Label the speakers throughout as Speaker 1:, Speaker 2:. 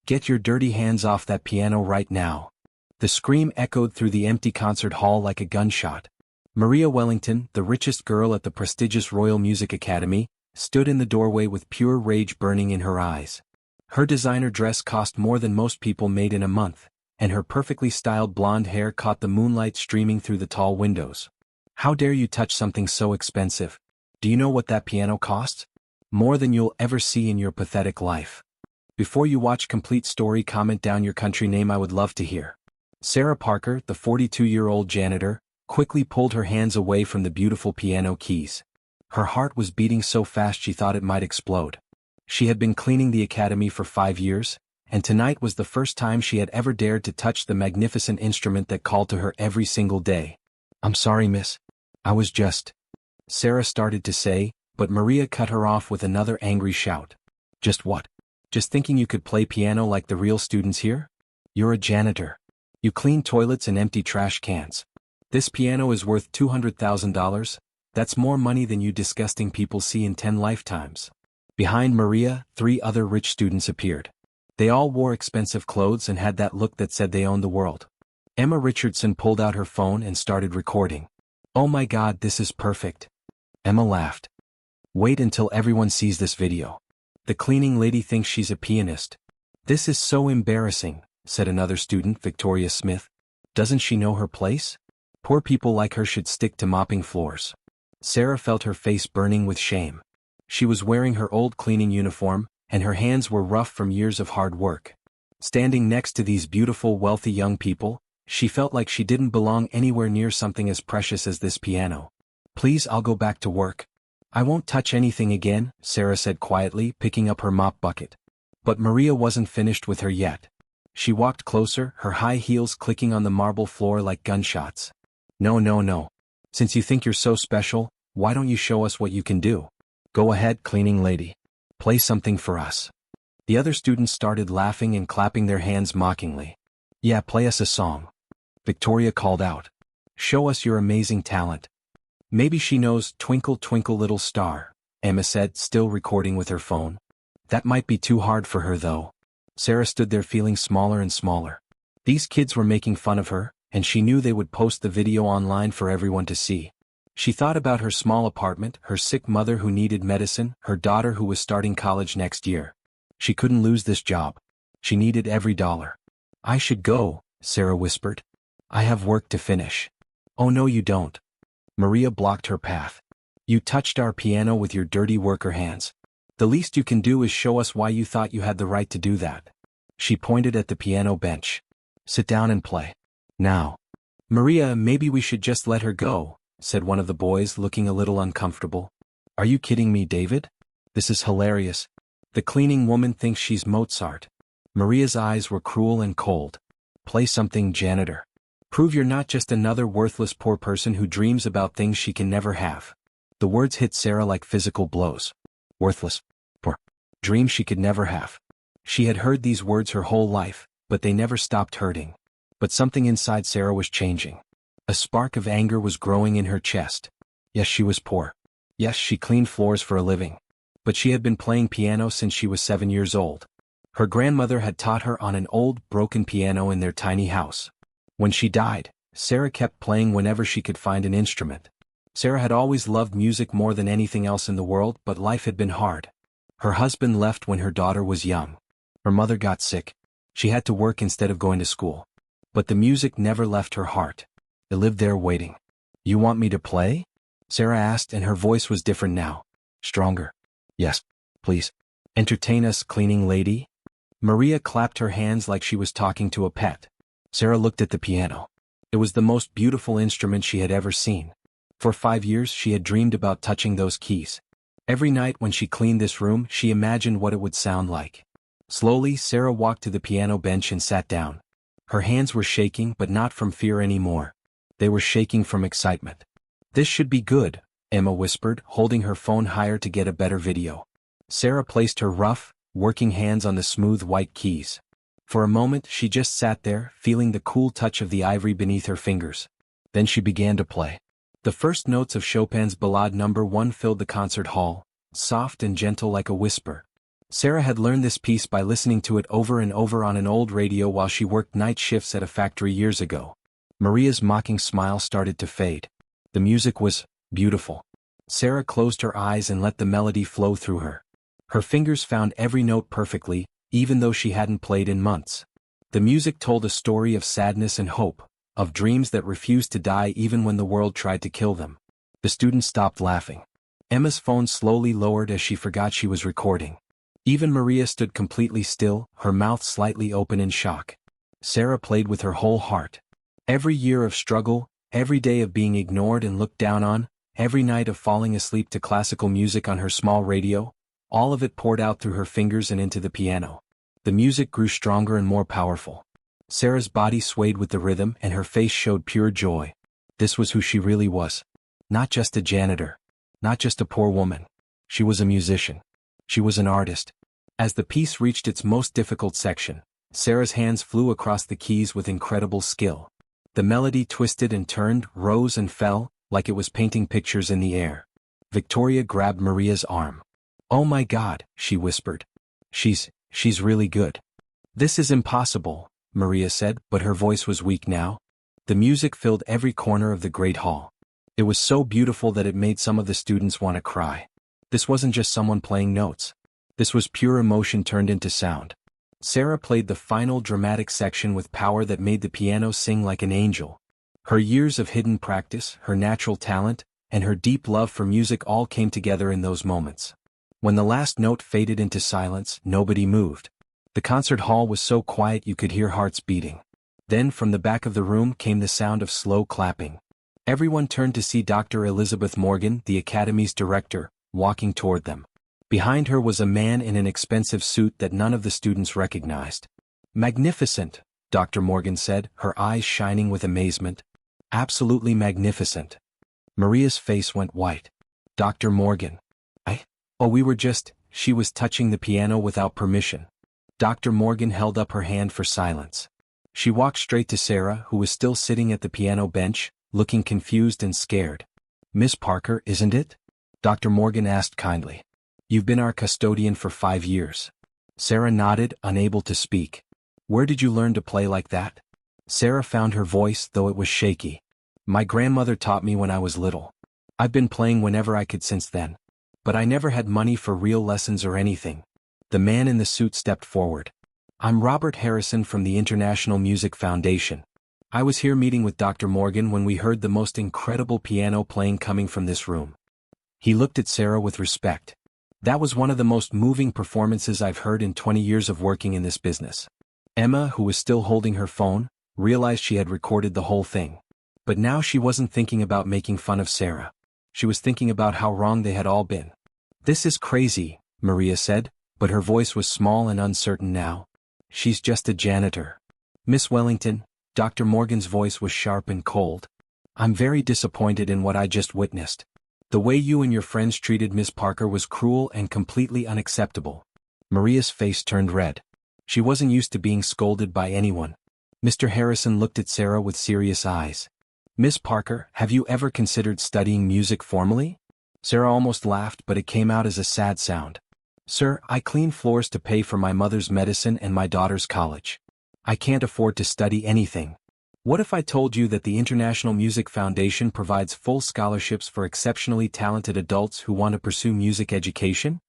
Speaker 1: Get your dirty hands off that piano right now. The scream echoed through the empty concert hall like a gunshot. Maria Wellington, the richest girl at the prestigious Royal Music Academy, stood in the doorway with pure rage burning in her eyes. Her designer dress cost more than most people made in a month, and her perfectly styled blonde hair caught the moonlight streaming through the tall windows. How dare you touch something so expensive? Do you know what that piano costs? More than you'll ever see in your pathetic life. Before you watch complete story, comment down your country name, I would love to hear. Sarah Parker, the 42-year-old janitor, quickly pulled her hands away from the beautiful piano keys. Her heart was beating so fast she thought it might explode. She had been cleaning the academy for 5 years, and tonight was the first time she had ever dared to touch the magnificent instrument that called to her every single day. "I'm sorry, miss. I was just..." Sarah started to say, but Maria cut her off with another angry shout. "Just what? Just thinking you could play piano like the real students here? You're a janitor. You clean toilets and empty trash cans. This piano is worth $200,000, that's more money than you disgusting people see in 10 lifetimes. Behind Maria, 3 other rich students appeared. They all wore expensive clothes and had that look that said they owned the world. Emma Richardson pulled out her phone and started recording. "Oh my God, this is perfect." Emma laughed. "Wait until everyone sees this video. The cleaning lady thinks she's a pianist." "This is so embarrassing," said another student, Victoria Smith. "Doesn't she know her place? Poor people like her should stick to mopping floors." Sarah felt her face burning with shame. She was wearing her old cleaning uniform, and her hands were rough from years of hard work. Standing next to these beautiful, wealthy young people, she felt like she didn't belong anywhere near something as precious as this piano. "Please, I'll go back to work. I won't touch anything again," Sarah said quietly, picking up her mop bucket. But Maria wasn't finished with her yet. She walked closer, her high heels clicking on the marble floor like gunshots. "No, no, no. Since you think you're so special, why don't you show us what you can do? Go ahead, cleaning lady. Play something for us." The other students started laughing and clapping their hands mockingly. "Yeah, play us a song," Victoria called out. "Show us your amazing talent." "Maybe she knows Twinkle Twinkle Little Star," Emma said, still recording with her phone. "That might be too hard for her though." Sarah stood there feeling smaller and smaller. These kids were making fun of her, and she knew they would post the video online for everyone to see. She thought about her small apartment, her sick mother who needed medicine, her daughter who was starting college next year. She couldn't lose this job. She needed every dollar. "I should go," Sarah whispered. "I have work to finish." "Oh no, you don't." Maria blocked her path. "You touched our piano with your dirty worker hands. The least you can do is show us why you thought you had the right to do that." She pointed at the piano bench. "Sit down and play. Now." "Maria, maybe we should just let her go," said one of the boys, looking a little uncomfortable. "Are you kidding me, David? This is hilarious. The cleaning woman thinks she's Mozart." Maria's eyes were cruel and cold. "Play something, janitor. Prove you're not just another worthless poor person who dreams about things she can never have." The words hit Sarah like physical blows. Worthless, poor, dreams she could never have. She had heard these words her whole life, but they never stopped hurting. But something inside Sarah was changing. A spark of anger was growing in her chest. Yes, she was poor. Yes, she cleaned floors for a living. But she had been playing piano since she was 7 years old. Her grandmother had taught her on an old, broken piano in their tiny house. When she died, Sarah kept playing whenever she could find an instrument. Sarah had always loved music more than anything else in the world, but life had been hard. Her husband left when her daughter was young. Her mother got sick. She had to work instead of going to school. But the music never left her heart. It lived there waiting. "You want me to play?" Sarah asked, and her voice was different now. Stronger. "Yes, please. Entertain us, cleaning lady." Maria clapped her hands like she was talking to a pet. Sarah looked at the piano. It was the most beautiful instrument she had ever seen. For 5 years she had dreamed about touching those keys. Every night when she cleaned this room, she imagined what it would sound like. Slowly, Sarah walked to the piano bench and sat down. Her hands were shaking, but not from fear anymore. They were shaking from excitement. "This should be good," Emma whispered, holding her phone higher to get a better video. Sarah placed her rough, working hands on the smooth white keys. For a moment she just sat there, feeling the cool touch of the ivory beneath her fingers. Then she began to play. The first notes of Chopin's Ballade No. 1 filled the concert hall, soft and gentle like a whisper. Sarah had learned this piece by listening to it over and over on an old radio while she worked night shifts at a factory years ago. Maria's mocking smile started to fade. The music was beautiful. Sarah closed her eyes and let the melody flow through her. Her fingers found every note perfectly, even though she hadn't played in months. The music told a story of sadness and hope, of dreams that refused to die even when the world tried to kill them. The students stopped laughing. Emma's phone slowly lowered as she forgot she was recording. Even Maria stood completely still, her mouth slightly open in shock. Sarah played with her whole heart. Every year of struggle, every day of being ignored and looked down on, every night of falling asleep to classical music on her small radio, all of it poured out through her fingers and into the piano. The music grew stronger and more powerful. Sarah's body swayed with the rhythm and her face showed pure joy. This was who she really was. Not just a janitor. Not just a poor woman. She was a musician. She was an artist. As the piece reached its most difficult section, Sarah's hands flew across the keys with incredible skill. The melody twisted and turned, rose and fell, like it was painting pictures in the air. Victoria grabbed Maria's arm. "Oh my God," she whispered. She's really good." "This is impossible," Maria said, but her voice was weak now. The music filled every corner of the great hall. It was so beautiful that it made some of the students want to cry. This wasn't just someone playing notes. This was pure emotion turned into sound. Sarah played the final dramatic section with power that made the piano sing like an angel. Her years of hidden practice, her natural talent, and her deep love for music all came together in those moments. When the last note faded into silence, nobody moved. The concert hall was so quiet you could hear hearts beating. Then from the back of the room came the sound of slow clapping. Everyone turned to see Dr. Elizabeth Morgan, the Academy's director, walking toward them. Behind her was a man in an expensive suit that none of the students recognized. "Magnificent," Dr. Morgan said, her eyes shining with amazement. "Absolutely magnificent." Maria's face went white. "Dr. Morgan. She was touching the piano without permission. Dr. Morgan held up her hand for silence. She walked straight to Sarah, who was still sitting at the piano bench, looking confused and scared. "Miss Parker, isn't it?" Dr. Morgan asked kindly. "You've been our custodian for 5 years." Sarah nodded, unable to speak. "Where did you learn to play like that?" Sarah found her voice, though it was shaky. "My grandmother taught me when I was little. I've been playing whenever I could since then. But I never had money for real lessons or anything." The man in the suit stepped forward. "I'm Robert Harrison from the International Music Foundation. I was here meeting with Dr. Morgan when we heard the most incredible piano playing coming from this room." He looked at Sarah with respect. "That was one of the most moving performances I've heard in 20 years of working in this business." Emma, who was still holding her phone, realized she had recorded the whole thing. But now she wasn't thinking about making fun of Sarah. She was thinking about how wrong they had all been. "This is crazy," Maria said, but her voice was small and uncertain now. "She's just a janitor." "Miss Wellington," Dr. Morgan's voice was sharp and cold. "I'm very disappointed in what I just witnessed. The way you and your friends treated Miss Parker was cruel and completely unacceptable." Maria's face turned red. She wasn't used to being scolded by anyone. Mr. Harrison looked at Sarah with serious eyes. "Miss Parker, have you ever considered studying music formally?" Sarah almost laughed, but it came out as a sad sound. "Sir, I clean floors to pay for my mother's medicine and my daughter's college. I can't afford to study anything. What if I told you that the International Music Foundation provides full scholarships for exceptionally talented adults who want to pursue music education?"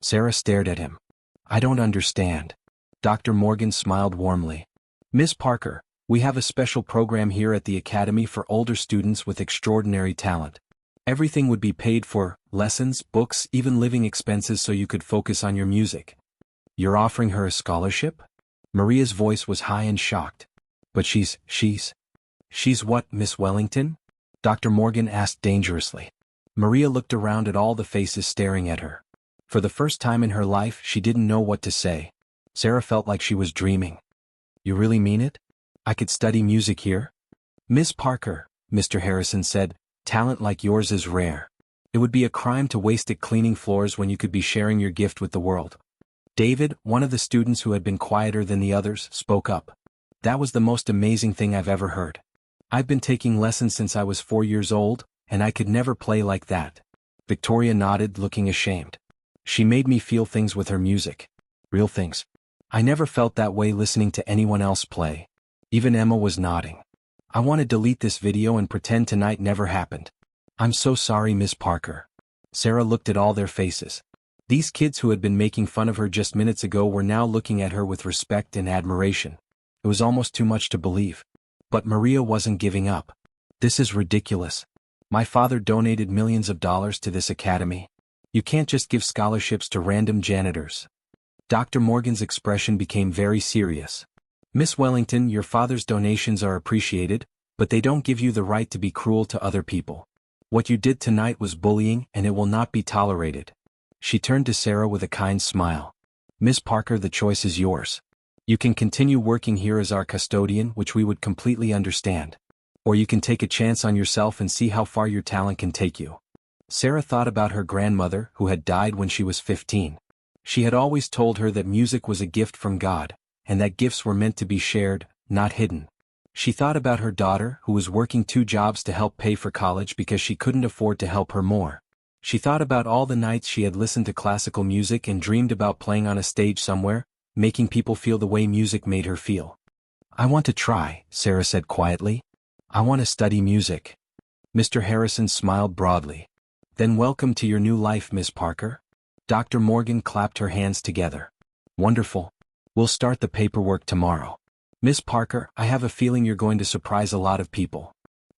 Speaker 1: Sarah stared at him. "I don't understand." Dr. Morgan smiled warmly. "Miss Parker, we have a special program here at the Academy for older students with extraordinary talent. Everything would be paid for, lessons, books, even living expenses so you could focus on your music." "You're offering her a scholarship?" Maria's voice was high and shocked. "But she's what, Miss Wellington?" Dr. Morgan asked dangerously. Maria looked around at all the faces staring at her. For the first time in her life, she didn't know what to say. Sarah felt like she was dreaming. "You really mean it? I could study music here?" "Miss Parker," Mr. Harrison said, "talent like yours is rare. It would be a crime to waste it cleaning floors when you could be sharing your gift with the world." David, one of the students who had been quieter than the others, spoke up. "That was the most amazing thing I've ever heard. I've been taking lessons since I was 4 years old, and I could never play like that." Victoria nodded, looking ashamed. She made me feel things with her music. Real things. I never felt that way listening to anyone else play. Even Emma was nodding. I want to delete this video and pretend tonight never happened. I'm so sorry, Miss Parker. Sarah looked at all their faces. These kids who had been making fun of her just minutes ago were now looking at her with respect and admiration. It was almost too much to believe. But Maria wasn't giving up. This is ridiculous. My father donated millions of dollars to this academy. You can't just give scholarships to random janitors. Dr. Morgan's expression became very serious. Miss Wellington, your father's donations are appreciated, but they don't give you the right to be cruel to other people. What you did tonight was bullying, and it will not be tolerated. She turned to Sarah with a kind smile. Miss Parker, the choice is yours. You can continue working here as our custodian, which we would completely understand. Or you can take a chance on yourself and see how far your talent can take you. Sarah thought about her grandmother, who had died when she was 15. She had always told her that music was a gift from God, and that gifts were meant to be shared, not hidden. She thought about her daughter, who was working 2 jobs to help pay for college because she couldn't afford to help her more. She thought about all the nights she had listened to classical music and dreamed about playing on a stage somewhere, making people feel the way music made her feel. I want to try, Sarah said quietly. I want to study music. Mr. Harrison smiled broadly. Then welcome to your new life, Miss Parker. Dr. Morgan clapped her hands together. Wonderful. We'll start the paperwork tomorrow. Miss Parker, I have a feeling you're going to surprise a lot of people.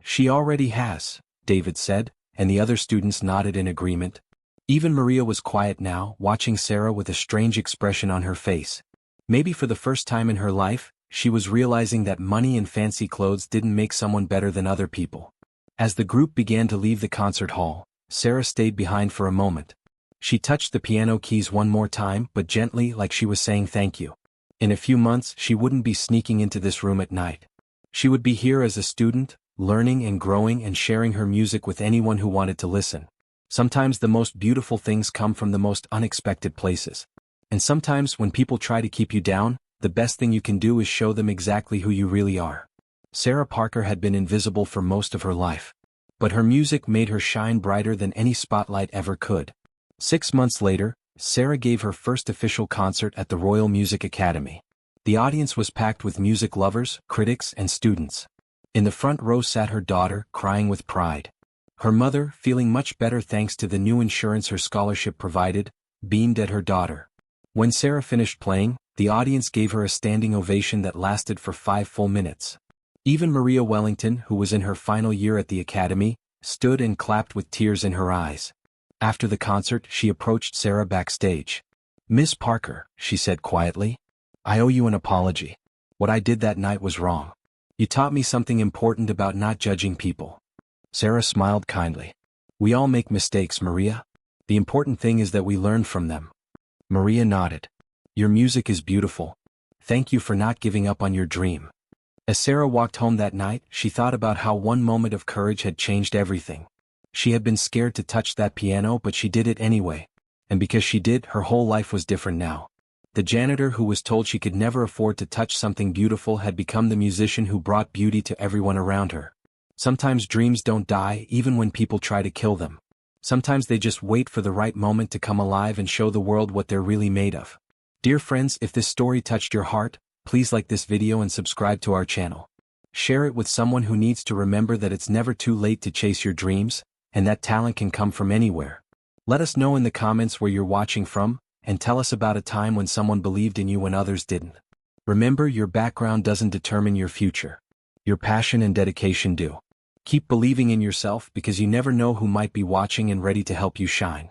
Speaker 1: She already has, David said, and the other students nodded in agreement. Even Maria was quiet now, watching Sarah with a strange expression on her face. Maybe for the first time in her life, she was realizing that money and fancy clothes didn't make someone better than other people. As the group began to leave the concert hall, Sarah stayed behind for a moment. She touched the piano keys one more time, but gently, like she was saying thank you. In a few months, she wouldn't be sneaking into this room at night. She would be here as a student, learning and growing and sharing her music with anyone who wanted to listen. Sometimes the most beautiful things come from the most unexpected places. And sometimes when people try to keep you down, the best thing you can do is show them exactly who you really are. Sarah Parker had been invisible for most of her life. But her music made her shine brighter than any spotlight ever could. 6 months later, Sarah gave her first official concert at the Royal Music Academy. The audience was packed with music lovers, critics, and students. In the front row sat her daughter, crying with pride. Her mother, feeling much better thanks to the new insurance her scholarship provided, beamed at her daughter. When Sarah finished playing, the audience gave her a standing ovation that lasted for 5 full minutes. Even Maria Wellington, who was in her final year at the academy, stood and clapped with tears in her eyes. After the concert, she approached Sarah backstage. Miss Parker, she said quietly, I owe you an apology. What I did that night was wrong. You taught me something important about not judging people. Sarah smiled kindly. We all make mistakes, Maria. The important thing is that we learn from them. Maria nodded. Your music is beautiful. Thank you for not giving up on your dream. As Sarah walked home that night, she thought about how one moment of courage had changed everything. She had been scared to touch that piano, but she did it anyway. And because she did, her whole life was different now. The janitor who was told she could never afford to touch something beautiful had become the musician who brought beauty to everyone around her. Sometimes dreams don't die even when people try to kill them. Sometimes they just wait for the right moment to come alive and show the world what they're really made of. Dear friends, if this story touched your heart, please like this video and subscribe to our channel. Share it with someone who needs to remember that it's never too late to chase your dreams, and that talent can come from anywhere. Let us know in the comments where you're watching from, and tell us about a time when someone believed in you when others didn't. Remember, your background doesn't determine your future. Your passion and dedication do. Keep believing in yourself because you never know who might be watching and ready to help you shine.